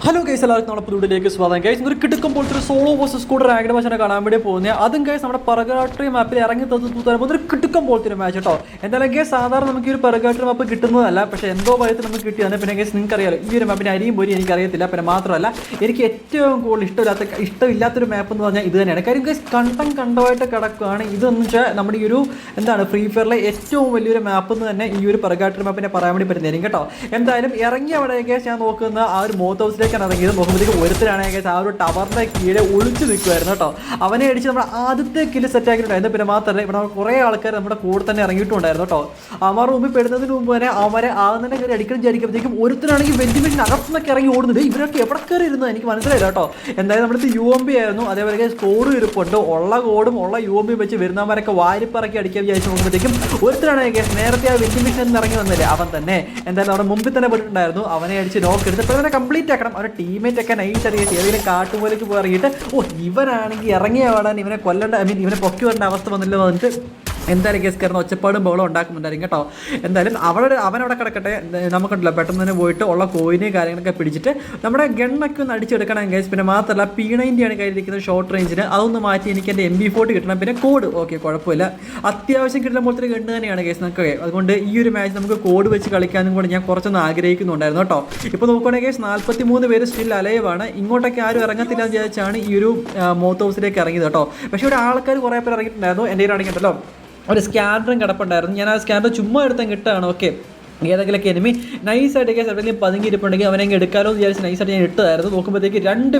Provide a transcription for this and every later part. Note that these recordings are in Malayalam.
ഹലോ ഗൈസ്, എല്ലാവർക്കും നമ്മുടെ പുതിയയിലേക്ക് സ്വാഗതം. ഗൈസ് ഒരു കിടക്കും പോലത്തെ ഒരു സോളോ വേഴ്സസ് സ്കൂട്ടർ റാങ്കഡ് മാച്ചാണ് കാണാൻ വേണ്ടി പോകുന്നത്. അതും ഗൈസ് നമ്മുടെ പർഗാട്ടറി മാപ്പിൽ ഇറങ്ങി തൂത്താൻ ഒരു കിടക്കും പോലത്തെ ഒരു മാച്ച് കേട്ടോ. എന്തായാലും ഗൈസ് സാധാരണ നമുക്ക് ഈ ഒരു പർഗാട്ടറി മാപ്പ് കിട്ടുന്നതല്ല, പക്ഷേ എന്തോ ഭയത്തിൽ നമുക്ക് കിട്ടിയാണ്. പിന്നെ ഗൈസ് നിങ്ങൾക്ക് അറിയാലോ, ഈ ഒരു മാപ്പിന് അരിയും പോലും എനിക്കറിയത്തില്ല. പിന്നെ മാത്രമല്ല, എനിക്ക് ഏറ്റവും കൂടുതൽ ഇഷ്ടമില്ലാത്തൊരു മാപ്പ് എന്ന് പറഞ്ഞാൽ ഇത് തന്നെയാണ്. കാര്യം ഗൈസ് കണ്ടമായിട്ട് കിടക്കുകയാണ്. ഇതെന്ന് വെച്ചാൽ നമ്മുടെ ഈ ഒരു ഫ്രീ ഫയറിലെ ഏറ്റവും വലിയൊരു മാപ്പ് എന്ന് തന്നെ ഈ ഒരു പർഗാട്ടറി മാപ്പിനെ പറയാൻ വേണ്ടി പറ്റുന്നതായിരിക്കും കേട്ടോ. എന്തായാലും ഇറങ്ങിയ അവിടെ ഗൈസ് ഞാൻ നോക്കുന്ന ആ ഒരു മോത്ത് ഹൗസിലേക്ക് ഇറങ്ങിയത് നോക്കുമ്പോഴത്തേക്ക് ഒരുത്തരാണെങ്കിൽ ആ ഒരു ടവറിന്റെ കീഴെ ഒളിച്ചു നിൽക്കുമായിരുന്നു കേട്ടോ. അവനെ അടിച്ച് നമ്മുടെ ആദ്യത്തെ കില്ല് സെറ്റ് ആക്കിയിട്ടുണ്ടായിരുന്നു. പിന്നെ മാത്രമല്ല ഇവിടെ കുറേ ആൾക്കാർ നമ്മുടെ കൂടെ തന്നെ ഇറങ്ങിയിട്ടുണ്ടായിരുന്നു കേട്ടോ. അവന്മാർ മുമ്പിൽ പെടുന്നതിന് മുമ്പ് തന്നെ അവരെ ആദ്യം കയറി അടിക്കണം വിചാരിക്കുമ്പോഴത്തേക്കും ഒരുത്തരാണെങ്കിൽ വെന്റിലേഷൻ അകത്തുനിന്നൊക്കെ ഇറങ്ങി ഓടുന്നുണ്ട്. ഇവരൊക്കെ എവിടെ കയറി ഇരുന്നത് എനിക്ക് മനസ്സിലായില്ല കേട്ടോ. എന്തായാലും നമ്മുടെ UMP ആയിരുന്നു. അതേപോലെ കോഡ് ഇരിപ്പുണ്ട്. ഉള്ള കോഡും ഉള്ള UMP വെച്ച് വരുന്നവരൊക്കെ വാരിപ്പറക്കി അടിക്കാൻ വിചാരിച്ച് നോക്കുമ്പോഴത്തേക്കും ഒരുത്തരാണെങ്കിൽ നേരത്തെ ആ വെന്റിലേഷൻ ഇറങ്ങി വന്നില്ലേ അവൻ തന്നെ. എന്തായാലും അവിടെ മുമ്പിൽ തന്നെ പോയിട്ടുണ്ടായിരുന്നു. അവനെ അടിച്ച് നോക്ക് എടുത്ത് ഇപ്പോൾ തന്നെ കംപ്ലീറ്റ് ആക്കണം. അവരുടെ ടീമേറ്റ് ഒക്കെ നൈറ്റ് അറിയാം ഏതെങ്കിലും കാട്ടുപോലേക്ക് പോയി ഇറങ്ങിയിട്ട് ഇവനാണെങ്കിൽ ഇറങ്ങിയ പാടാൻ ഇവനെ കൊല്ലേണ്ട ഇവനെ പൊക്കി വരേണ്ട അവസ്ഥ വന്നില്ല വന്നിട്ട് എന്തായാലും കേസ് കയറുന്ന ഒച്ചപ്പാടും ബഹളം ഉണ്ടാക്കുന്നുണ്ടായിരിക്കും കേട്ടോ. എന്തായാലും അവനവിടെ കിടക്കട്ടെ. നമുക്കുണ്ടല്ലോ പെട്ടെന്ന് തന്നെ പോയിട്ട് ഉള്ള കോയിനെ കാര്യങ്ങളൊക്കെ പിടിച്ചിട്ട് നമ്മുടെ ഗണ്ണൊക്കെ ഒന്ന് അടിച്ചെടുക്കണം കേസ്. പിന്നെ മാത്രമല്ല P90 ആണ് കയ്യിലിരിക്കുന്നത് ഷോർട്ട് റേഞ്ചിന്. അതൊന്ന് മാറ്റി എനിക്ക് എൻ്റെ MP40 കിട്ടണം. പിന്നെ കോഡ് ഓക്കെ കുഴപ്പമില്ല, അത്യാവശ്യം കിട്ടുന്ന പോലത്തെ ഗണ്ണ് തന്നെയാണ് കേസ് നമുക്ക്. അതുകൊണ്ട് ഈ ഒരു മാച്ച് നമുക്ക് കോഡ് വെച്ച് കളിക്കാനും കൂടെ ഞാൻ കുറച്ചൊന്ന് ആഗ്രഹിക്കുന്നുണ്ടായിരുന്നു കേട്ടോ. ഇപ്പോൾ നോക്കുകയാണെങ്കിൽ കേസ് 43 പേര് സ്റ്റിൽ അലൈവാണ്. ഇങ്ങോട്ടൊക്കെ ആരും ഇറങ്ങത്തില്ല എന്ന് വിചാരിച്ചാണ് ഈ ഒരു മോത്ത് ഹൗസിലേക്ക് ഇറങ്ങിയത് കേട്ടോ. പക്ഷേ ഇവിടെ ആൾക്കാർ കുറേ പേര് ഇറങ്ങിയിട്ടുണ്ടായിരുന്നു. എൻ്റെ കയ്യിലാണെങ്കിലോ ഒരു സ്കാനറും കിടപ്പുണ്ടായിരുന്നു. ഞാൻ ആ സ്കാനർ ചുമ്മാ എടുത്താൽ കിട്ടുകയാണ്. ഓക്കെ, ഏതെങ്കിലുമൊക്കെ എനിമി നൈസായിട്ട് കേസ് എവിടെയെങ്കിലും പതുങ്ങിയിരിപ്പുണ്ടെങ്കിൽ അവനെങ്കിൽ എടുക്കാമല്ലോ എന്ന് വിചാരിച്ച് നൈസായിട്ട് ഞാൻ ഇട്ടതായിരുന്നു. നോക്കുമ്പോഴത്തേക്ക് രണ്ട്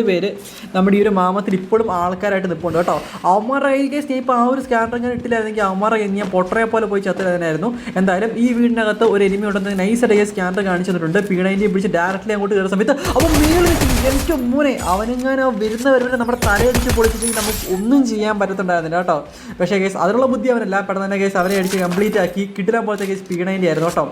പേര് നമ്മുടെ ഈ ഒരു മാമത്തിൽ ഇപ്പോഴും ആൾക്കാരായിട്ട് നിൽപ്പുണ്ട് കേട്ടോ. അവന്മാരുടെ കയ്യിൽ കേസ് ഞാൻ ഇപ്പോൾ ആ ഒരു സ്കാനർ ഞാൻ ഇട്ടില്ലായിരുന്നെങ്കിൽ അവന്മാരുടെ കയ്യിൽ ഞാൻ പൊട്ടറെ പോലെ പോയി ചത്തനായിരുന്നു. എന്തായാലും ഈ വീടിനകത്ത് ഒരു എനിമി ഉണ്ടെന്ന് നൈസായിട്ട് കേസ് സ്കാനർ കാണിച്ചു തന്നിട്ടുണ്ട്. P90 പിടിച്ച് ഡയറക്റ്റ്ലി അങ്ങോട്ട് കയറുന്ന സമയത്ത് അവൻ മേളിൽ എനിക്ക് മൂനെ അവനെങ്ങനെ വരുന്നവരെ നമ്മുടെ തലയടിച്ച് പൊളിച്ചിട്ട് നമുക്ക് ഒന്നും ചെയ്യാൻ പറ്റത്തുണ്ടായിരുന്നില്ല കേട്ടോ. പക്ഷേ കേസ് അതിനുള്ള ബുദ്ധി അവനല്ല. പെട്ടെന്ന് തന്നെ കേസ് അവനെ അടിച്ച് കംപ്ലീറ്റ് ആക്കി കിട്ടില്ല പോലത്തെ കേസ് P90 ആയിരുന്നു കേട്ടോ.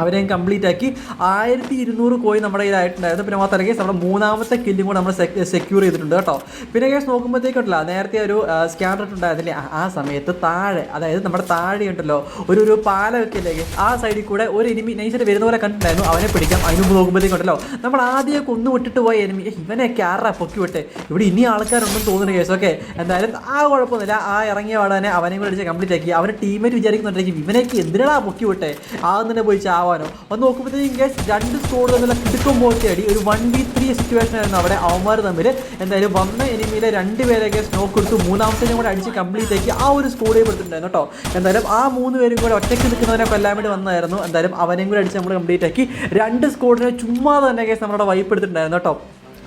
അവരെയും കംപ്ലീറ്റ് ആക്കി 1200 കോയിൻ നമ്മുടെ കയ്യിലായിട്ടുണ്ടായിരുന്നു. പിന്നെ മാത്രമല്ല കേസ് നമ്മുടെ മൂന്നാമത്തെ കില്ലും കൂടെ നമ്മൾ സെക്യൂർ ചെയ്തിട്ടുണ്ട് കേട്ടോ. പിന്നെ കേസ് നോക്കുമ്പോഴത്തേക്കുണ്ടല്ലോ നേരത്തെ ഒരു സ്കാനർ ഇട്ടുണ്ടായിരുന്നില്ലേ, ആ സമയത്ത് താഴെ അതായത് നമ്മുടെ താഴെ ഉണ്ടല്ലോ ഒരു പാലമൊക്കെ ഇല്ലേ കേസ്, ആ സൈഡിൽ കൂടെ ഒരു എനിമി നൈസായിട്ട് വരുന്ന പോലെ കണ്ടിട്ടുണ്ടായിരുന്നു. അവനെ പിടിക്കാം. അതിന് മുമ്പ് നോക്കുമ്പോഴത്തേക്കുണ്ടല്ലോ നമ്മൾ ആദ്യമൊക്കെ ഒന്ന് വിട്ടിട്ട് പോയ എനിമി ഇവനെയൊക്കെ ആരാ പൊക്കി വിട്ടെ, ഇവിടെ ഇനി ആൾക്കാരുണ്ടെന്ന് തോന്നുന്ന കേസ്. ഓക്കെ, എന്തായാലും ആ കുഴപ്പമൊന്നുമില്ല. ആ ഇറങ്ങിയ പാടാനെ അവനെയും കൂടെ അടിച്ച് കംപ്ലീറ്റ് ആക്കി. അവൻ്റെ ടീമേറ്റ് വിചാരിക്കുന്നുണ്ടെങ്കിൽ ഇവനേക്ക് എന്തിനാ പൊക്കി വിട്ടെ, ആദ്യം തന്നെ പോയി ചാവാനോ. ഒന്ന് നോക്കുമ്പോഴത്തേക്കും കേസ് രണ്ട് സ്കോഡ് തമ്മിൽ കിടക്കുമ്പോഴത്തെ അടി ഒരു 1v3 സിറ്റുവേഷൻ ആയിരുന്നു അവിടെ അവന്മാർ തമ്മിൽ. എന്തായാലും വന്ന എനിമിയിലെ 2 പേരെ കേസ് നോക്ക് കൊടുത്തു. മൂന്നാമത്തേനും കൂടെ അടിച്ച് കംപ്ലീറ്റ് ആക്കി ആ ഒരു സ്കോഡേ കൊടുത്തിട്ടുണ്ടായിരുന്നു കേട്ടോ. എന്തായാലും ആ 3 പേരും കൂടെ ഒറ്റയ്ക്ക് നിൽക്കുന്നതിനെ കൊല്ലാൻ വേണ്ടി വന്നതായിരുന്നു. എന്തായാലും അവനെയും കൂടെ അടിച്ച് നമ്മൾ കംപ്ലീറ്റ് ആക്കി 2 സ്കോഡിനെ ചുമ്മാ തന്നെ കേസ് നമ്മുടെ വൈപ്പ് എടുത്തിട്ടുണ്ടായിരുന്നു കേട്ടോ.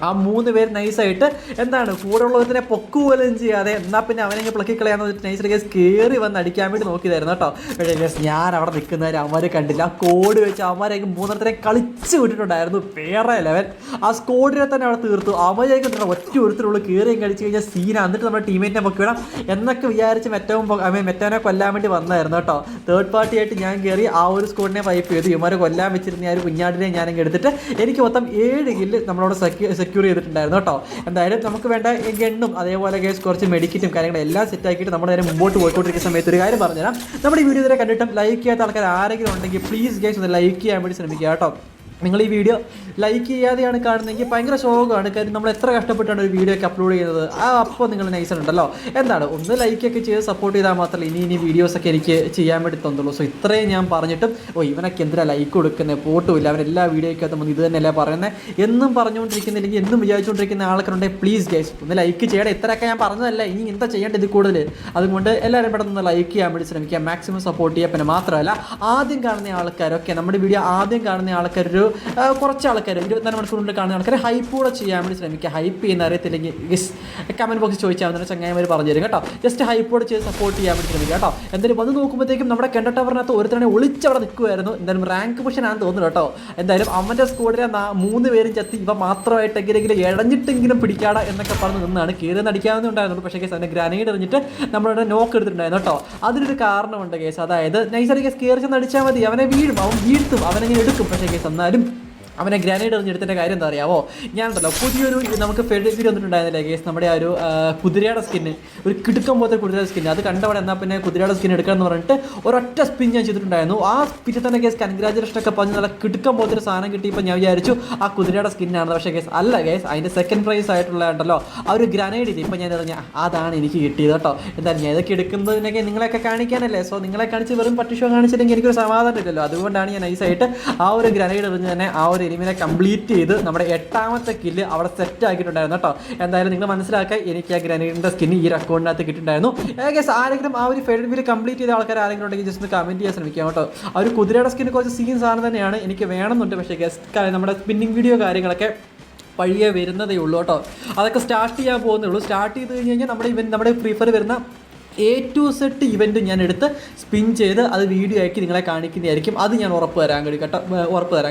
ആ 3 പേര് നൈസായിട്ട് കൂടെ ഉള്ളതിനെ പൊക്കുപോലും ചെയ്യാതെ എന്നാൽ പിന്നെ അവനെ പ്ലക്കിക്കളയാന്ന് വെച്ചിട്ട് നൈസായിട്ട് കേസ് കയറി വന്ന് അടിക്കാൻ വേണ്ടി നോക്കിയതായിരുന്നു കേട്ടോ. പക്ഷേ കേസ് ഞാൻ അവിടെ നിൽക്കുന്നവരെ അവന്മാർ കണ്ടില്ല. ആ കോഡ് വെച്ച് അവന്മാരേക്ക് 3 കളിച്ച് വിട്ടിട്ടുണ്ടായിരുന്നു. വേറെ ലെവൽ. ആ സ്കോഡിനെ തന്നെ അവിടെ തീർത്തു. അവരേക്ക് ഒറ്റ ഒരുത്തരുള്ളൂ കയറിയും കളിച്ച് കഴിഞ്ഞാൽ സീനാണ്. എന്നിട്ട് നമ്മുടെ ടീമേറ്റിനെ പൊക്കി വിടാം എന്നൊക്കെ വിചാരിച്ച് മെറ്റവനെ കൊല്ലാൻ വേണ്ടി വന്നതായിരുന്നു കേട്ടോ. തേർഡ് പാർട്ടി ആയിട്ട് ഞാൻ കയറി ആ ഒരു സ്കോഡിനെ വൈപ്പ് ചെയ്തു. ഇവന്മാരെ കൊല്ലാൻ വെച്ചിരുന്ന ആ ഒരു കുഞ്ഞാടിനെ ഞാനെങ്കിൽ എടുത്തിട്ട് എനിക്ക് മൊത്തം 7 കില്ല് നമ്മളോട് സെക്യൂർ ചെയ്തിട്ടുണ്ടായിരുന്നു കേട്ടോ. എന്തായാലും നമുക്ക് വേണ്ട ഗണ്ണും അതേപോലെ കേസ് കുറച്ച് മെഡിക്കറ്റും കാര്യങ്ങളും എല്ലാം സെറ്റ് ആക്കിയിട്ട് നമ്മൾ നേരെ മുമ്പോട്ട് പോയിക്കൊണ്ടിരിക്കുന്ന സമയത്ത് ഒരു കാര്യം പറഞ്ഞുതരാം. നമ്മുടെ ഈ വീഡിയോ ഇതുവരെ കണ്ടിട്ടും ലൈക്ക് ചെയ്യാത്ത ആൾക്കാർ ആരെങ്കിലും ഉണ്ടെങ്കിൽ പ്ലീസ് ഗൈസ് ഒന്ന് ലൈക്ക് ചെയ്യാൻ വേണ്ടി ശ്രമിക്കുക കേട്ടോ. നിങ്ങൾ ഈ വീഡിയോ ലൈക്ക് ചെയ്യാതെയാണ് കാണുന്നതെങ്കിൽ ഭയങ്കര ശോകമാണ്. കാര്യം നമ്മൾ എത്ര കഷ്ടപ്പെട്ടാണ് ഒരു വീഡിയോ ഒക്കെ അപ്ലോഡ് ചെയ്യുന്നത്. അപ്പോൾ നിങ്ങൾ നൈസുണ്ടല്ലോ ഒന്ന് ലൈക്കൊക്കെ ചെയ്ത് സപ്പോർട്ട് ചെയ്താൽ മാത്രമല്ല ഇനി വീഡിയോസൊക്കെ എനിക്ക് ചെയ്യാൻ വേണ്ടി തന്നുള്ളൂ. സോ ഇത്രയും ഞാൻ പറഞ്ഞിട്ടും ഇവനൊക്കെ എന്തിനാ ലൈക്ക് കൊടുക്കുന്നത്, പോട്ടുമില്ല, അവരെല്ലാ വീഡിയോയ്ക്കകത്ത് വന്ന് ഇത് തന്നെയല്ലേ പറയുന്നത് എന്നും പറഞ്ഞുകൊണ്ടിരിക്കുന്നില്ലെങ്കിൽ എന്നും വിചാരിച്ചുകൊണ്ടിരിക്കുന്ന ആൾക്കാരുണ്ടെങ്കിൽ പ്ലീസ് ഗൈസ് ഒന്ന് ലൈക്ക് ചെയ്യണം. ഇത്രയൊക്കെ ഞാൻ പറഞ്ഞതല്ല, ഇനി എന്താ ചെയ്യേണ്ടത് ഇത് കൂടുതൽ. അതുകൊണ്ട് എല്ലാവരും പെട്ടെന്ന് ലൈക്ക് ചെയ്യാൻ വേണ്ടി ശ്രമിക്കുക, മാക്സിമം സപ്പോർട്ട് ചെയ്യുക. പിന്നെ മാത്രമല്ല ആദ്യം കാണുന്ന ആൾക്കാരൊക്കെ നമ്മുടെ വീഡിയോ ആദ്യം കാണുന്ന ആൾക്കാരൊരു കുറച്ച് ആൾക്കാർ 24 മണിക്കൂറിനുള്ളിൽ കാണുന്ന ആൾക്കാർ ഹൈപ്പ് കൂടെ ചെയ്യാൻ വേണ്ടി ശ്രമിക്കുക. ഹൈപ്പ് ചെയ്യുന്ന അറിയത്തില്ലെങ്കിൽ കമൻറ്റ് ബോക്സിൽ ചോദിച്ചാൽ മതി, ചങ്ങായിമാർ പറഞ്ഞു തരും കേട്ടോ. ജസ്റ്റ് ഹൈപ്പ് കൂടെ ചെയ്ത് സപ്പോർട്ട് ചെയ്യാൻ വേണ്ടി ശ്രമിക്കുക കേട്ടോ. എന്തായാലും വന്ന് നോക്കുമ്പോഴത്തേക്കും നമ്മുടെ കെണ്ട ടവറിനകത്ത് ഒരുത്തനെ ഒളിച്ചവിടെ നിൽക്കുമായിരുന്നു. എന്തായാലും റാങ്ക് പൊസിഷനാണെന്ന് തോന്നുന്നു കേട്ടോ. എന്തായാലും അവൻ്റെ സ്കോഡിലെ 3 പേരും ചത്തി ഇവ മാത്രമായിട്ട് എങ്ങനെയെങ്കിലും ഇഴഞ്ഞിട്ടെങ്കിലും പിടിക്കാടാ എന്നൊക്കെ പറഞ്ഞ് നിന്നാണ്. കയറി നടിക്കാവുന്നുണ്ടായിരുന്നു. പക്ഷേ കേസ് അവൻ്റെ ഗ്രാനേഡ് എറിഞ്ഞിട്ട് നമ്മളുടെ നോക്ക് എടുത്തിട്ടുണ്ടായിരുന്നു കേട്ടോ. അതിനൊരു കാരണമുണ്ട് കേസ്. അതായത് നൈസായിട്ട് കേസ് കയറി ചെന്ന് അടിച്ചാൽ മതി, അവനെ വീഴും, അവൻ വീഴ്ത്തും, അവനെങ്ങനെ എടുക്കും. പക്ഷേ കേസ് എന്നാലും അവനെ ഗ്രാനൈഡ് എറിഞ്ഞെടുത്തതിൻ്റെ കാര്യം എന്താ അറിയാമോ? ഞാനുണ്ടല്ലോ പുതിയൊരു നമുക്ക് ഫെഡിഗ്രി വന്നിട്ടുണ്ടായിരുന്നില്ലേ കേസ്, നമ്മുടെ ആ ഒരു കുതിരയുടെ സ്കിന്ന്, ഒരു കിടുക്കം പോലത്തെ കുതിരയുടെ സ്കിന്ന്, അത് കണ്ടവിടെ എന്നാൽ പിന്നെ കുതിരയുടെ സ്കിൻ എടുക്കാമെന്ന് പറഞ്ഞിട്ട് ഒരൊറ്റ സ്പിൻ ഞാൻ ചെയ്തിട്ടുണ്ടായിരുന്നു. ആ സ്പിന്നിൽ തന്നെ കേസ് കൺഗ്രാജുലേഷൻ ഒക്കെ പറഞ്ഞ് നല്ല കിടുക്കം പോലത്തെ ഒരു സാധനം കിട്ടിയപ്പോൾ ഞാൻ വിചാരിച്ചു ആ കുതിരയുടെ സ്കിന്നാണ്. പക്ഷേ കേസ് അല്ല കേസ്, അതിൻ്റെ സെക്കൻഡ് പ്രൈസ് ആയിട്ടുള്ളതുണ്ടല്ലോ ആ ഒരു ഗ്രാനൈഡ് ഇത് ഇപ്പം ഞാൻ എറിഞ്ഞ അതാണ് എനിക്ക് കിട്ടിയത് കേട്ടോ. എന്തായാലും ഞാൻ ഇതൊക്കെ എടുക്കുന്നതിനൊക്കെ നിങ്ങളെയൊക്കെ കാണിക്കാനല്ലേ, സോ നിങ്ങളെ കാണിച്ച് വെറും പട്ടിഷോ കാണിച്ചില്ലെങ്കിൽ എനിക്കൊരു സമാധാനം ഇല്ലല്ലോ. അതുകൊണ്ടാണ് ഞാൻ നൈസായിട്ട് ആ ഒരു ഗ്രാനൈഡ് എറിഞ്ഞ് തന്നെ ആ ഒരു എനിമിനെ കംപ്ലീറ്റ് ചെയ്ത് നമ്മുടെ 8ാമത്തെ കില്ല് അവിടെ സെറ്റ് ആക്കിയിട്ടുണ്ടായിരുന്നു കേട്ടോ. എന്തായാലും നിങ്ങൾ മനസ്സിലാക്കുക, എനിക്ക് ആ ഗ്രാനൈഡിൻ്റെ സ്കിന്ന് ഈ ഒരു അക്കൗണ്ടിനകത്ത് കിട്ടിയിട്ടുണ്ടായിരുന്നു. ഏകദേശം ആരെങ്കിലും ആ ഒരു ഫെഡ് വിൽ കംപ്ലീറ്റ് ചെയ്ത ആൾക്കാർ ആരെങ്കിലും ഉണ്ടെങ്കിൽ ജസ്റ്റ് ഒന്ന് കമൻറ്റ് ചെയ്യാൻ ശ്രമിക്കാം കേട്ടോ. ആ ഒരു കുതിരയുടെ സ്കിന്ന് കുറച്ച് സീൻ സാധനം തന്നെയാണ്, എനിക്ക് വേണമെന്നുണ്ട്. പക്ഷേ ഗസ്റ്റ് നമ്മുടെ സ്പിന്നിങ് വീഡിയോ കാര്യങ്ങളൊക്കെ പഴിയെ വരുന്നതേ ഉള്ളൂ കേട്ടോ. അതൊക്കെ സ്റ്റാർട്ട് ചെയ്യാൻ പോകുന്നേ ഉള്ളൂ. സ്റ്റാർട്ട് ചെയ്ത് കഴിഞ്ഞ് കഴിഞ്ഞാൽ നമ്മുടെ ഫ്രീ ഫയർ വരുന്ന A to Z ഇവൻറ്റ് ഞാൻ എടുത്ത് സ്പിൻ ചെയ്ത് അത് വീഡിയോ ആക്കി നിങ്ങളെ കാണിക്കുന്നതായിരിക്കും. അത് ഞാൻ ഉറപ്പ് തരാം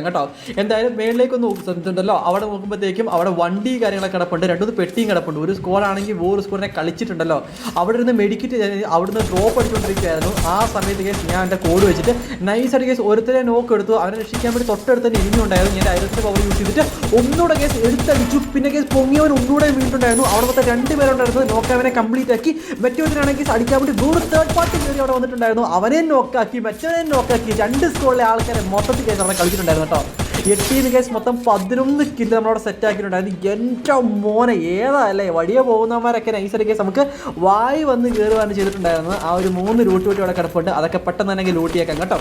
കേട്ടോ. എന്തായാലും മേളിലേക്കൊന്ന് നോക്കുന്നുണ്ടല്ലോ, അവിടെ നോക്കുമ്പോഴത്തേക്കും അവിടെ വണ്ടി കാര്യങ്ങളൊക്കെ കിടപ്പുണ്ട്, 2-3 പെട്ടിയും കിടപ്പുണ്ട്. ഒരു സ്കോർ ആണെങ്കിൽ വേറൊരു സ്കോറിനെ കളിച്ചിട്ടുണ്ടല്ലോ, അവിടെ നിന്ന് മെഡിക്കറ്റ് അവിടുന്ന് ഡ്രോപ്പ് അടിച്ചുകൊണ്ടിരിക്കുകയായിരുന്നു. ആ സമയത്ത് കേസ് ഞാൻ എൻ്റെ കോഡ് വെച്ചിട്ട് നൈസായിട്ട് കേസ് ഒരുത്തരെ നോക്ക് എടുത്തു. അവനെ രക്ഷിക്കാൻ വേണ്ടി തൊട്ടടുത്ത് തന്നെ ഇനിയും ഉണ്ടായിരുന്നു. ഞാൻ ഐറസിൻ്റെ പവർ യൂസ് ചെയ്തിട്ട് ഒന്നുകൂടെ കേസ് എടുത്തടിച്ചു. പിന്നെ കേസ് പൊങ്ങിയവൻ ഒന്നുകൂടെ വീണിട്ടുണ്ടായിരുന്നു. അവിടെ മൊത്തം 2 പേരുണ്ടായിരുന്നു. നോക്കവനെ കംപ്ലീറ്റ് ആക്കി. മറ്റൊരുത്തരാണെങ്കിൽ അടിക്കാൻ വേണ്ടി വേറെ തേർഡ് പാർട്ടി കയറി അവിടെ വന്നിട്ടുണ്ടായിരുന്നു. അവനെ നോക്കാക്കി, മറ്റവനെ നോക്കാക്കി. 2 സ്കോറിലെ ആൾക്കാരെ മൊത്തത്തിൽ കേസ് അവിടെ കളിച്ചിട്ടുണ്ടായിരുന്നു കേട്ടോ. 8 കേസ് മൊത്തം 11 കില്ല് നമ്മളവിടെ സെറ്റ് ആക്കിയിട്ടുണ്ടായിരുന്നു. എൻ്റെ മോനെ ഏതാ അല്ലേ, വഴിയെ പോകുന്നവന്മാരൊക്കെ നൈസായിട്ട് കേസ് നമുക്ക് വായി വന്ന് കയറുകയാണ് ചെയ്തിട്ടുണ്ടായിരുന്നത്. ആ ഒരു 3 ലൂട്ട് അവിടെ കിടപ്പുണ്ട്. അതൊക്കെ പെട്ടെന്ന് തന്നെ ലൂട്ടിയേക്കാം കേട്ടോ.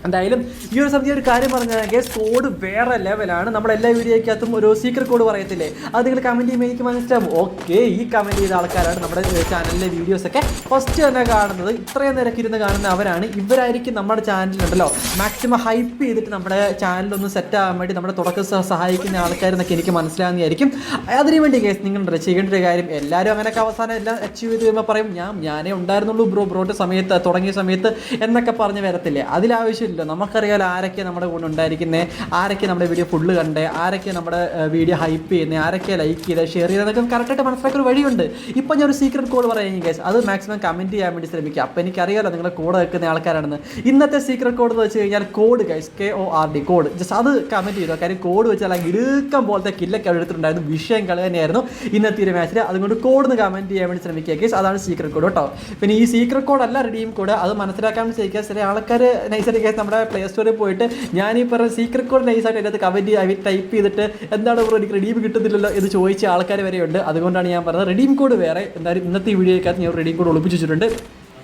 എന്തായാലും ഈ ഒരു സമയത്ത് ഒരു കാര്യം പറഞ്ഞാൽ കേസ് കോഡ് വേറെ ലെവലാണ്. നമ്മളെല്ലാ വീഡിയോയ്ക്കകത്തും ഒരു സീക്രട്ട് കോഡ് പറയത്തില്ലേ, അത് നിങ്ങൾ കമൻറ്റ് ചെയ്യുമ്പോൾ എനിക്ക് മനസ്സിലാവും. ഓക്കെ, ഈ കമൻറ്റ് ചെയ്ത ആൾക്കാരാണ് നമ്മുടെ ചാനലിലെ വീഡിയോസൊക്കെ ഫസ്റ്റ് തന്നെ കാണുന്നത്. ഇത്രയും നിരക്കിരുന്ന് കാണുന്ന അവരാണ്. ഇവരായിരിക്കും നമ്മുടെ ചാനലിലുണ്ടല്ലോ മാക്സിമം ഹൈപ്പ് ചെയ്തിട്ട് നമ്മുടെ ചാനലൊന്ന് സെറ്റ് ആകാൻ വേണ്ടി നമ്മുടെ തുടക്കം സഹായിക്കുന്ന ആൾക്കാരെന്നൊക്കെ എനിക്ക് മനസ്സിലാകുന്നതായിരിക്കും. അതിനുവേണ്ടി കേസ് നിങ്ങളുടെ ചെയ്യേണ്ട ഒരു കാര്യം, എല്ലാവരും അങ്ങനെയൊക്കെ അവസാനം എല്ലാം അച്ചീവ് ചെയ്ത് കഴിയുമ്പോൾ പറയും ഞാനേ ഉണ്ടായിരുന്നുള്ളൂ ബ്രോയുടെ സമയത്ത് തുടങ്ങിയ സമയത്ത് എന്നൊക്കെ പറഞ്ഞ് വരത്തില്ലേ. അതിലാവശ്യം നമുക്കറിയാലോ ആരൊക്കെ നമ്മുടെ കൂടെ ഉണ്ടായിരിക്കുന്നത്, ആരൊക്കെ നമ്മുടെ വീഡിയോ ഫുള്ള് കണ്ടേ, ആരൊക്കെ നമ്മുടെ വീഡിയോ ഹൈപ്പ് ചെയ്യുന്നത്, ആരൊക്കെ ലൈക്ക് ചെയ്ത് ഷെയർ ചെയ്തതൊക്കെ കറക്റ്റായിട്ട് മനസ്സിലാക്കിയ ഒരു വഴിയുണ്ട്. ഇപ്പം ഞാൻ ഒരു സീക്രട്ട് കോഡ് പറയാം ഗൈസ്, അത് മാക്സിമം കമൻറ്റ് ചെയ്യാൻ വേണ്ടി ശ്രമിക്കുക. അപ്പോൾ എനിക്കറിയാലോ നിങ്ങളെ കൂടെ വെക്കുന്ന ആൾക്കാരാണെന്ന്. ഇന്നത്തെ സീക്രട്ട് കോഡ് എന്ന് വെച്ച് കഴിഞ്ഞാൽ code guys, KORD code, just അത് കമൻറ്റ് ചെയ്തോ. കാര്യം കോഡ് വെച്ചാൽ ഇടുക്കം പോലത്തെ കില്ലൊക്കെ അവിടെ എടുത്തിട്ടുണ്ടായിരുന്നു. വിഷയം കളി തന്നെയായിരുന്നു ഇന്നത്തെ ഒരു മാച്ചിൽ. അതുകൊണ്ട് കോഡ് കമൻറ്റ് ചെയ്യാൻ വേണ്ടി ശ്രമിക്കുക ഗൈസ്. അതാണ് സീക്രട്ട് കോഡ് കേട്ടോ. പിന്നെ ഈ സീക്രട്ട് കോഡ് അല്ല റിഡീം കോഡ്, അത് മനസ്സിലാക്കാൻ വേണ്ടി ശ്രമിക്കുക. ചില ആൾക്കാർ നൈസായിട്ട് ഗൈസ് നമ്മുടെ പ്ലേ സ്റ്റോറിൽ പോയിട്ട് ഞാൻ ഈ പറഞ്ഞ സീക്രട്ട് കോഡ് നൈസായിട്ട് അതിനകത്ത് കമൻറ്റ് ടൈപ്പ് ചെയ്തിട്ട് എന്താണ് ബ്രോ എനിക്ക് റിഡീം കിട്ടുന്നില്ലല്ലോ എന്ന് ചോദിച്ച ആൾക്കാർ വരെയുണ്ട്. അതുകൊണ്ടാണ് ഞാൻ പറഞ്ഞത് റിഡീം കോഡ് വേറെ. എന്തായാലും ഇന്നത്തെ വീഡിയോയ്ക്കകത്ത് ഞാൻ റിഡീം കോഡ് ഒളിപ്പിച്ച് വെച്ചിട്ടുണ്ട്.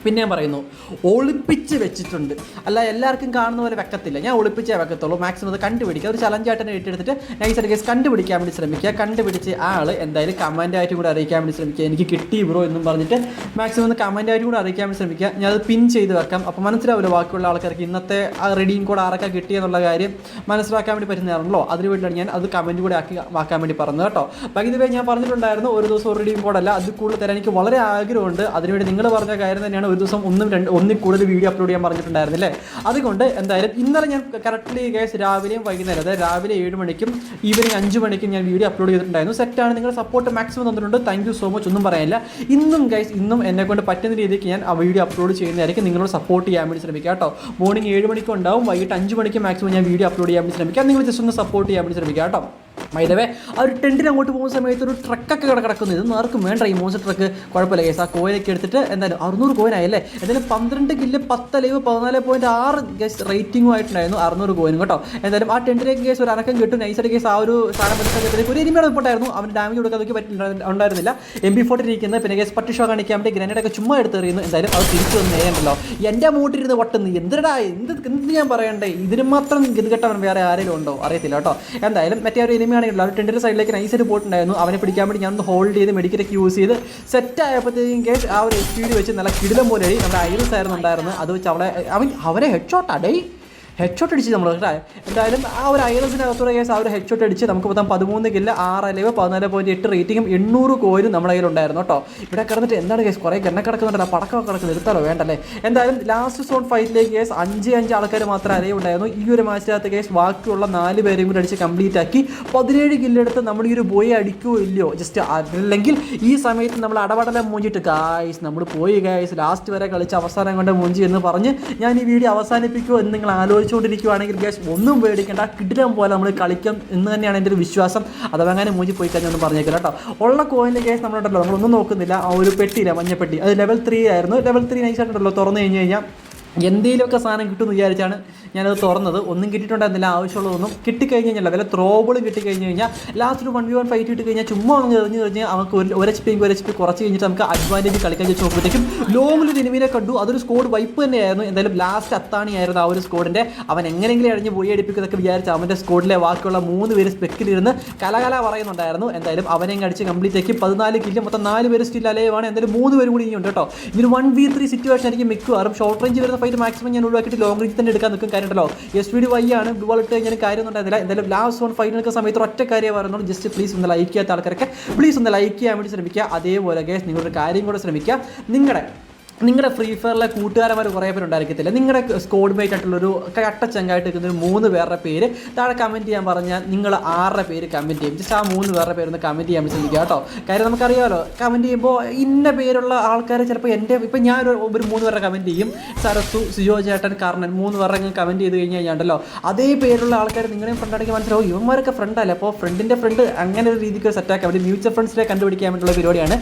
പിന്നെ ഞാൻ പറയുന്നു ഒളിപ്പിച്ച് വെച്ചിട്ടുണ്ട്, അല്ല എല്ലാവർക്കും കാണുന്ന പോലെ വെക്കത്തില്ല. ഞാൻ ഒളിപ്പിച്ചേ വെക്കത്തുള്ളൂ. മാക്സിമം അത് കണ്ടുപിടിക്കുക. ഒരു ചലഞ്ചായിട്ട് തന്നെ ഏറ്റെടുത്തിട്ട് നൈസായിട്ട് കേസ് കണ്ടുപിടിക്കാൻ വേണ്ടി ശ്രമിക്കുക. കണ്ടുപിടിച്ച് ആൾ എന്തായാലും കമൻറ്റായിട്ടും കൂടെ അറിയിക്കാൻ വേണ്ടി ശ്രമിക്കുക. എനിക്ക് കിട്ടി ബ്രോ എന്നും പറഞ്ഞിട്ട് മാക്സിമം ഒന്ന് കമൻറ്റായിട്ടും കൂടെ അറിയിക്കാൻ വേണ്ടി ശ്രമിക്കുക. ഞാൻ അത് പിൻ ചെയ്ത് വെക്കാം. അപ്പോൾ മനസ്സിലാവില്ല ബാക്കിയുള്ള ആൾക്കാർക്ക് ഇന്നത്തെ ആ റെഡീം കോഡ് ആരൊക്കെ കിട്ടിയെന്നുള്ള കാര്യം മനസ്സിലാക്കാൻ വേണ്ടി പറ്റുന്നതാണല്ലോ. അതിന് വേണ്ടിയാണ് ഞാൻ അത് കമൻറ്റ് കൂടെ ആക്കാൻ വേണ്ടി പറഞ്ഞത് കേട്ടോ. ബാക്കി ഇതുവരെ ഞാൻ പറഞ്ഞിട്ടുണ്ടായിരുന്നു ഒരു ദിവസം ഒരു റെഡീം കോഡല്ല, അത് കൂടുതൽ തരാൻ എനിക്ക് വളരെ ആഗ്രഹമുണ്ട്. അതിനുവേണ്ടി നിങ്ങൾ പറഞ്ഞ കാര്യം തന്നെയാണ് ഒരു ദിവസം ഒന്നിൽ കൂടുതൽ വീഡിയോ അപ്ലോഡ് ചെയ്യാൻ പറഞ്ഞിട്ടുണ്ടായിരുന്നില്ലേ. അതുകൊണ്ട് എന്തായാലും ഇന്നലെ ഞാൻ കറക്റ്റ്ലി ഗൈസ് രാവിലെയും വൈകുന്നേരം, അതായത് രാവിലെ 7 മണിക്കും ഈവനിങ് 5 മണിക്കും ഞാൻ വീഡിയോ അപ്ലോഡ് ചെയ്തിട്ടുണ്ടായിരുന്നു. സെറ്റാണ്, നിങ്ങളുടെ സപ്പോർട്ട് മാക്സിമം തന്നിട്ടുണ്ട്. Thank you so much. ഒന്നും പറയാനില്ല. ഇന്നും എന്നെ കൊണ്ട് പറ്റുന്ന രീതിക്ക് ഞാൻ ആ വീഡിയോ അപ്ലോഡ് ചെയ്യുന്നതായിരിക്കും. നിങ്ങളോട് സപ്പോർട്ട് ചെയ്യാൻ വേണ്ടി ശ്രമിക്കുക കേട്ടോ. മോർണിംഗ് 7 മണിക്കും ഉണ്ടാവും, വൈകിട്ട് 5 മണിക്ക് മാക്സിമം ഞാൻ വീഡിയോ അപ്ലോഡ് ചെയ്യാൻ വേണ്ടി ശ്രമിക്കാം. നിങ്ങൾ ജസ്റ്റ് ഒന്ന് സപ്പോർട്ട് ചെയ്യാൻ വേണ്ടി ശ്രമിക്കുക കേട്ടോ. മൈദവേ ആ ഒരു ടെൻറ്റിന് അങ്ങോട്ട് പോകുന്ന സമയത്ത് ഒരു ട്രക്കൊക്കെ കിടക്കുന്നു. ഇത് ആർക്കും വേണ്ട ഈ മോശം ട്രക്ക്, കുഴപ്പമില്ല കേസ്. ആ കോയിനൊക്കെ എടുത്തിട്ട് എന്തായാലും 600 കോയിനായല്ലേ. എന്തായാലും 12 കില്ല് 10 ലൈവ് 14.6 ഗസ് റേറ്റിംഗും ആയിട്ടുണ്ടായിരുന്നു 600 കോയിനും കേട്ടോ. എന്തായാലും ആ ടെൻറ്റിലേക്ക് കേസ് ഒരു അനക്കം കിട്ടും. നൈസായിട്ട് കേസ് ആ ഒരു സാധനം മനസ്സിലാക്കിയതിലേക്ക് ഒരു എനിമിയുടെ റിപ്പോർട്ടായിരുന്നു. അവന് ഡാമേജ് കൊടുക്കാൻ നോക്കി ഉണ്ടായിരുന്നില്ല. MP40 ഇരിക്കുന്നത്. പിന്നെ കേസ് പട്ടിഷോ കാണിക്കാൻ വേണ്ടി ഗ്രനേഡൊക്കെ ചുമ്മാ എടുത്തെറിയുന്നു. എന്തായാലും അത് തിരിച്ചു വന്ന് നേരണ്ടല്ലോ എൻ്റെ മൂട്ടിരുന്ന് വട്ടുന്നു. എന്ത് ഞാൻ പറയണ്ടേ, ഇതിന് മാത്രം ഗതികെട്ടവൻ വേറെ ആരെങ്കിലും ഉണ്ടോ അറിയത്തില്ല കേട്ടോ. എന്തായാലും മറ്റേ ഒരു എനിമിയാണെങ്കിൽ ഒരു ടെൻറ്റിൻ്റെ സൈഡിലേക്ക് നൈസായിട്ട് പോയിട്ടുണ്ടായിരുന്നു. അവനെ പിടിക്കാൻ വേണ്ടി ഞാനൊന്ന് ഹോൾഡ് ചെയ്ത് മെഡിക്കറ്റൊക്കെ യൂസ് ചെയ്ത് സെറ്റ് ആയപ്പോഴത്തേക്കും കേസ് ആ ഒരു SP വെച്ച് നല്ല കിടിലം പോലെ നമ്മുടെ ഐറിസ് ആയിരുന്നു ഉണ്ടായിരുന്നത്. അത് വെച്ച് അവരെ ഹെഡ് ഷോട്ട് അടിച്ച് നമ്മൾ കേട്ടോ. എന്തായാലും ആ ഒരു ഐറസിനകത്തുള്ള കേസ് ആ ഒരു ഹെഡ് ഷോട്ട് അടിച്ച് നമുക്ക് മൊത്തം 13 കില്ല് 6 ലൈവ് 14.8 റേറ്റിംഗും 800 കോയിനും നമ്മുടെ കയ്യിലുണ്ടായിരുന്നു കേട്ടോ. ഇവിടെ കിടന്നിട്ട് എന്താണ് കേസ് കുറേ ഗണ്ണ കിടക്കുന്നുണ്ടല്ലോ, പടക്കമൊക്കെ കിടക്കുന്നത് എടുത്താലോ വേണ്ടല്ലേ. എന്തായാലും ലാസ്റ്റ് സോൺ ഫൈറ്റിലേക്ക് കേസ് 5 ആൾക്കാർ മാത്രമേ അറിയുണ്ടായിരുന്നു. ഈ ഒരു മാച്ചിനകത്ത് കേസ് ബാക്കിയുള്ള 4 പേരെയും കൂടി അടിച്ച് കംപ്ലീറ്റ് ആക്കി 17 കില്ലെടുത്ത് നമ്മൾ ഈ ഒരു ബോയെ അടിക്കുമോ ഇല്ലയോ ജസ്റ്റ്. അല്ലെങ്കിൽ ഈ സമയത്ത് നമ്മൾ അടപടലം മൂഞ്ചിട്ട് ഗായ്സ് നമ്മൾ പോയി ഗായ്സ് ലാസ്റ്റ് വരെ കളിച്ച് അവസാനം കൊണ്ട് മൂഞ്ചി എന്ന് പറഞ്ഞ് ഞാൻ ഈ വീഡിയോ അവസാനിപ്പിക്കുമോ എന്ന് നിങ്ങൾ ആലോചിച്ച് ചോദിച്ചുകൊണ്ടിരിക്കുകയാണെങ്കിൽ ഗ്യാസ് ഒന്നും പേടിക്കേണ്ട, കിടിലം പോലെ നമ്മൾ കളിക്കും എന്ന് തന്നെയാണ് എൻ്റെ ഒരു വിശ്വാസം. അഥവാ അങ്ങനെ മൂഞ്ചി പോയി കഴിഞ്ഞാൽ ഒന്നും പറഞ്ഞേക്കില്ല കേട്ടോ. ഉള്ള കോയിൻ്റെ കേസ് നമ്മളുണ്ടല്ലോ, നമ്മളൊന്നും നോക്കുന്നില്ല. ആ ഒരു പെട്ടിയില്ല, മഞ്ഞപ്പെട്ടി, അത് ലെവൽ 3 ആയിരുന്നു. ലെവൽ 3 നൈസായിട്ടുണ്ടല്ലോ തുറന്നു കഴിഞ്ഞ് കഴിഞ്ഞാൽ എന്തെങ്കിലുമൊക്കെ സാധനം കിട്ടുമെന്ന് വിചാരിച്ചാണ് ഞാനത് തുറന്നത്. ഒന്നും കിട്ടിയിട്ടുണ്ടായിരുന്നില്ല, ആവശ്യമുള്ളതൊന്നും. കിട്ടിക്കഴിഞ്ഞ് കഴിഞ്ഞാൽ വല്ല ത്രോബോളും കിട്ടിക്കഴിഞ്ഞ് കഴിഞ്ഞാൽ ലാസ്റ്റ് ഒരു 1v1 ഫൈറ്റ് ഇട്ട് കഴിഞ്ഞാൽ ചുമ്മാ ഒന്ന് എറിഞ്ഞ് കഴിഞ്ഞാൽ നമുക്ക് ഒരു HP കുറച്ച് കഴിഞ്ഞിട്ട് നമുക്ക് അഡ്വാൻറ്റേജ് കളിക്കാൻ വെച്ച് നോക്കുമ്പോഴത്തേക്കും ലോങ്ങിൽ എനിമിനെ കണ്ടു. അതൊരു സ്കോഡ് വൈപ്പ് തന്നെയായിരുന്നു. എന്തായാലും ലാസ്റ്റ് അത്താണിയായിരുന്നു ആ ഒരു സ്കോഡിൻ്റെ. അവൻ എങ്ങനെയെങ്കിലും അഴിഞ്ഞ് പോയി അടിപ്പിക്കുന്നതൊക്കെ വിചാരിച്ച് അവൻ്റെ സ്കോഡിലെ ബാക്കിയുള്ള 3 പേര് സ്പെക്കിലിരുന്ന് കലകല പറയുന്നുണ്ടായിരുന്നു. എന്തായാലും അവനെ അടിച്ച് കംപ്ലീറ്റ് ആക്കി 14 കില്ല്, മൊത്തം 4 പേര് സ്റ്റിൽ അലൈവാണ്. എന്തായാലും 3 പേര് കൂടി ഇനിയുണ്ട് കേട്ടോ. ഇനി 1v3 സിറ്റുവേഷൻ എനിക്ക് മിക്കവാറും ഷോർട്ട് റേഞ്ച് വരുന്ന ഫൈറ്റ് മാക്സിമം ഞാൻ ഒഴിവാക്കിയിട്ട് ലോങ് റേഞ്ച് തന്നെ എടുക്കാൻ നിൽക്കും. കാര്യം ഉണ്ടല്ലോ SVD ആണ്, ബ്ലൂ വാൾ ഇട്ട് കഴിഞ്ഞാൽ കാര്യമൊന്നും ഉണ്ടായിരുന്നില്ല. എന്തായാലും ലാസ്റ്റ് ഓൺ ഫൈറ്റ് നിൽക്കുന്ന സമയത്ത് ഒറ്റ കാര്യം പറയുന്നുള്ളൂ, ജസ്റ്റ് പ്ലീസ് ഒന്ന് ലൈക്ക് ചെയ്യാത്ത ആൾക്കാരൊക്കെ പ്ലീസ് ഒന്ന് ലൈക്ക് ചെയ്യാൻ വേണ്ടി ശ്രമിക്കുക. അതേപോലെ ഗൈസ് നിങ്ങളൊരു കാര്യം കൂടെ ശ്രമിക്കുക, നിങ്ങളുടെ ഫ്രീ ഫയറിലെ കൂട്ടുകാരന്മാർ കുറേ പേരുണ്ടായിരിക്കത്തില്ല, നിങ്ങളുടെ സ്കോഡ് മേറ്റ് ആയിട്ടുള്ളൊരു കട്ടച്ചങ്കായിട്ട് നിൽക്കുന്ന ഒരു 3 പേരുടെ പേര് താഴെ കമൻറ്റ് ചെയ്യാൻ പറഞ്ഞാൽ നിങ്ങൾ 6 പേര് കമൻറ്റ് ചെയ്യും. ജസ്റ്റ് ആ 3 പേരുടെ പേരൊന്ന് കമൻറ്റ് ചെയ്യാൻ ശ്രമിക്കുക കേട്ടോ. കാര്യം നമുക്കറിയാമല്ലോ, കമൻറ്റ് ചെയ്യുമ്പോൾ ഇന്ന പേരുള്ള ആൾക്കാർ ചിലപ്പോൾ ഇപ്പം ഞാനൊരു 3 പേരുടെ കമൻറ്റ് ചെയ്യും. സരസു, സിജോ ചേട്ടൻ, കർണൻ 3 പേരുടെ കമൻറ്റ് ചെയ്ത് കഴിഞ്ഞ് കഴിഞ്ഞാണ്ടല്ലോ അതേ പേരുള്ള ആൾക്കാർ നിങ്ങളെയും ഫ്രണ്ടാണെങ്കിൽ മനസ്സിലാവും ഇവന്മാരൊക്കെ ഫ്രണ്ടല്ലേ. അപ്പോൾ ഫ്രണ്ടിൻ്റെ ഫ്രണ്ട് അങ്ങനെ ഒരു രീതിക്ക് സെറ്റാക്കാൻ വേണ്ടി മ്യൂച്വൽ ഫ്രണ്ട്സിനെ കണ്ടുപിടിക്കാൻ വേണ്ടിയുള്ള പരിപാടിയാണ്.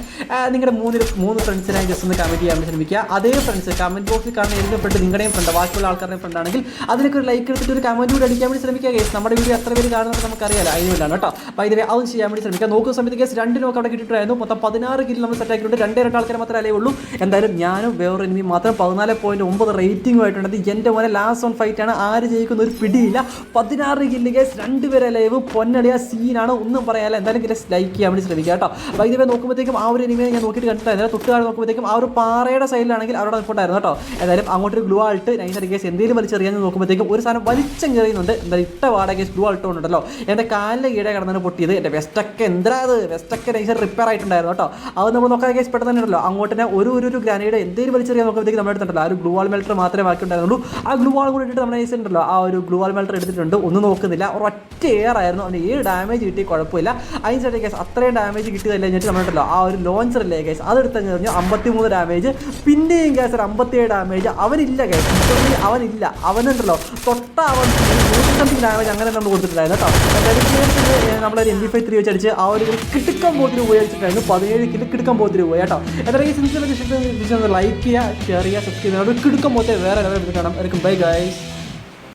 നിങ്ങളുടെ 3 ഫ്രണ്ട്സിനായി ജസ്റ്റ് ഒന്ന് കമൻറ്റ് ചെയ്യാൻ വേണ്ടി അതേ ഫ്രണ്ട്സ് കമൻറ്റ് ബോക്സിൽ കാണുന്ന ഏതെങ്കിലും ഫ്രണ്ട് നിങ്ങളുടെയും ഫ്രണ്ട് ബാക്കിയുള്ള ആൾക്കാരുടെയും ഫ്രണ്ട് ആണെങ്കിൽ അതിലേക്ക് ഒരു ലൈക്ക് എടുത്തിട്ട് ഒരു കമൻറ്റ് കൂടി അടിക്കാൻ വേണ്ടി ശ്രമിക്കുക. കേസ് നമ്മുടെ വീഡിയോ എത്ര പേര് കാണുന്നത് നമുക്കറിയാലോ, അതിനുമില്ലാണ് കേട്ടോ. അപ്പോൾ ഇതിനെ അതും ചെയ്യാൻ വേണ്ടി ശ്രമിക്കുക. നോക്കുന്ന സമയത്ത് കേസ് 2 നോക്ക് അവിടെ കിട്ടിയിട്ടായിരുന്നു. മൊത്തം 16 കില്ല് നമ്മൾ സെറ്റ് ആക്കിയിട്ടുണ്ട്. 2 ആൾക്കാർ മാത്രമേ ഉള്ളൂ. എന്തായാലും ഞാനും വേറെ എനിമി മാത്രം 14.9 റേറ്റിംഗുമായിട്ടുണ്ട്. എൻ്റെ പോലെ ലാസ്റ്റ് ഓൺ ഫൈറ്റ് ആണ്, ആര് ജയിക്കുന്ന ഒരു പിടിയില്ല. 16 കില്ല് കേസ്, 2 പേരെ ലൈവ്, പൊന്നടിയ സീനാണ്, ഒന്നും പറയാല്ല. എന്തായാലും കേസ് ലൈക്ക് ചെയ്യാൻ വേണ്ടി ശ്രമിക്കുക കേട്ടോ. അപ്പോൾ ഇതിനെ നോക്കുമ്പോഴത്തേക്കും ആ ഒരു എനിമിയെ ഞാൻ നോക്കിയിട്ട് കണ്ടിട്ടായിരുന്നു. തൊട്ടുകാട് നോക്കുമ്പോഴത്തേക്കും ആ ഒരു പാറയുടെ സൈഡിലാണെങ്കിൽ അവിടെ നിൽപ്പുണ്ടായിരുന്നു കേട്ടോ. ഏതായാലും അങ്ങോട്ടൊരു ഗ്ലൂ ആൾട്ട് നൈസർ കേസ് എന്തെങ്കിലും വലിച്ചെറിയാൻ നോക്കുമ്പോഴത്തേക്കും ഒരു സാധനം വലിച്ചം കയറിയുന്നുണ്ട്. എന്തായാലും ഇട്ട വാട കേസ് ഗ്ലൂ ആൾട്ട് ഉണ്ടല്ലോ, എൻ്റെ കാലിലെ കീഴെ കിടന്നാണ് പൊട്ടിയത്. എൻ്റെ വെസ്റ്റൊക്കെ എന്താ അത് വെസ്റ്റൊക്കെ നൈസർ റിപ്പയർ ആയിട്ടുണ്ടായിരുന്നു കേട്ടോ. അത് നമ്മൾ നോക്കാൻ കേസ് പെട്ടെന്ന് തന്നെ ഉണ്ടല്ലോ അങ്ങോട്ട് തന്നെ ഒരു ഗ്രാനേഡ് എന്തെങ്കിലും വലിച്ചെറിയാൻ നോക്കുമ്പോഴത്തേക്ക് നമ്മുടെ അടുത്തുണ്ടല്ലോ ആ ഒരു ഗ്ലൂ വാൾ മെൽറ്റർ മാത്രമേ ബാക്കി ഉണ്ടായിരുന്നുള്ളൂ. ആ ഗ്ലൂ വാൾ കൂടി ഇട്ടിട്ട് നമ്മുടെ നൈസ് ഉണ്ടല്ലോ ആ ഒരു ഗ്ലൂ വാൾ മെൽറ്റർ എടുത്തിട്ടുണ്ട്. ഒന്നും നോക്കുന്നില്ല, ഒറ്റ എയർ ആയിരുന്നു. അവന് 7 ഡാമേജ് കിട്ടി, കുഴപ്പമില്ല. അതിന് കേസ് അത്രയും ഡാമേജ് കിട്ടിയതല്ല എന്നിട്ട് നമ്മളുണ്ടല്ലോ ആ ഒരു ലോഞ്ചറില്ലേ കേസ് അതെടുത്ത് കഴിഞ്ഞു 53 ഡാമേജ്, പിന്നെയും കേസ് 57 ഡാമേജ്. അവനില്ല കേസ്, അവനില്ല, അവനുണ്ടല്ലോ തൊട്ട അവൻ 100 ഡാമേജ് അങ്ങനെ നമ്മൾ കൊടുത്തിട്ടുണ്ടായിരുന്നു കേട്ടോ. നമ്മളൊരു MP5 വെച്ച് അടിച്ച് ആ ഒരു കിടുക്കം പോത്തിന് പോയി അടിച്ചിട്ടായിരുന്നു. 17 കിലോ കിടുക്കം പോത്തിന് പോയി കേട്ടോ. എന്തായാലും ഈ ലൈക്ക് ചെയ്യുക, ഷെയർ ചെയ്യുക, സബ്സ്ക്രൈബ് ചെയ്യുക. കിടുക്കം പോത്തെ വേറെ ലെവൽ എടുത്ത് കാണാം. Bye guys.